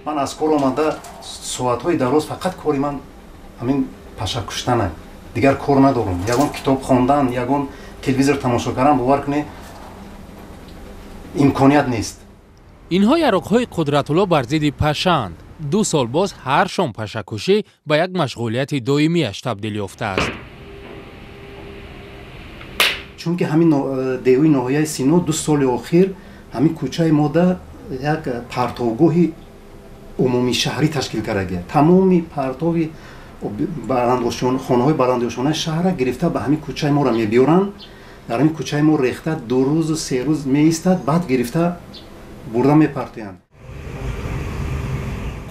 من از کار آمده ساعت‌های دراز فقط کاری من همین پاشا کشتنه. دیگر کار ندارم. یگان کتاب خواندن، یگان تلویزیون تماشا کردن باور کنید امکانیت نیست. اینها یراق‌های قدرت‌الله بر ضد پاشاند. 2 سال باز هر شام پاشاکشی به یک مشغولیت دائمی‌اش تبدیل یافته است. چون که همین دیوی ناحیه سینو 2 سال اخیر همین کوچه ما در یک پرتوگاهی عمومی شهری تشکیل کرده. تمامی پرتوی خانه‌های برنده‌شون شهر گرفته به همین کوچه ما را می‌بیارن. در همین کوچه ما ریخته 2 روز و 3 روز می‌ایستاد بعد گرفته برده می‌پرتند.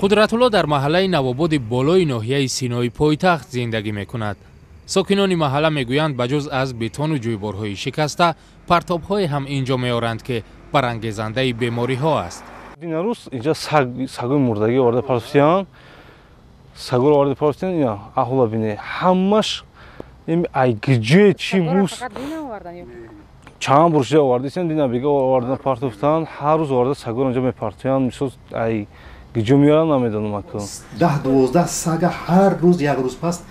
قدرت‌الله در محله نواباد بالای ناحیه سینای پایتخت زندگی می‌کند. ساکنان محله میگویند بجز از بتون و جویبارهای شکسته پرتاب‌های هم اینجا می‌آورند که برانگیزنده بیماری‌ها است. این روز اینجا سگای مردگی آورده پرستیان. سگور آورده پرستیان اینا اهلا بینه همش این ایگجی چی موس چند برشه آورده سن دینا بیگه آورده پرتوفتن هر روز آورده سگور اونجا میپرتیان میسوز ای گجو میارن نمیدونم اکو 10-12 سگ هر روز یک روز پس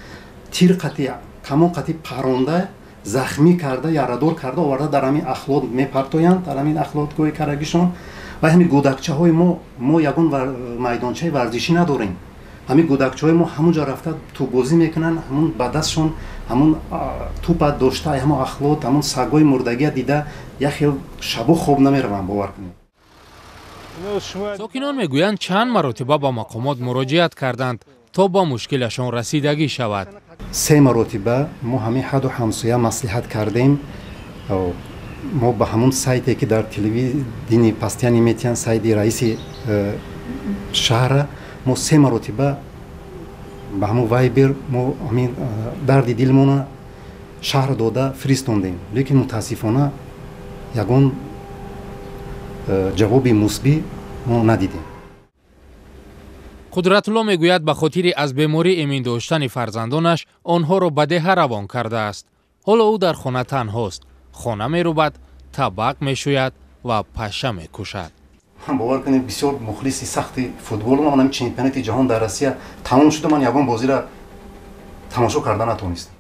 تیر قطعی کمون قطعی پرونده زخمی کرده یارادور کرده آورده در همین اخلاد میپرتویند در همین اخلادگاه کرگیشون و همین گودکچه‌های ما یگان میدانچه ورزشی نداریم. همین گودکچه‌های ما همونجا رفته تو بازی میکنن همون با دستشون همون توپ داشته همون اخلاد همون سگای مردگی دیده یک خیلی شبو خوب نمیروند باور کنید. ساکنان میگویند چند مرتبه با مقامات مراجعت کردند تا با مشکلشان رسیدگی شود. 3 مرتبه ما همین حد و همسایه مصلحت کردیم. ما به همون سایتی که در تلویزیون پستیانی میتین سایت رئیس شهر ما 3 مرتبه به همون وایبر ما همین درد دلمون شهر داده فرستاندیم لیکن متاسفانه یگان جوابی مثبت ما ندیدیم. قدرت‌الله میگوید به خاطر از بیماری امین داشتن فرزندانش آنها را به ده روان کرده است. حالا او در خانه تنهاست. خانه میروبد، طبق میشوید و پشه میکشد. باور کنید بسیار مخلص سخت فوتبال ما چمپیونات جهان در روسیه تمام شده من یگان بازی را تماشا کردن نتونستم.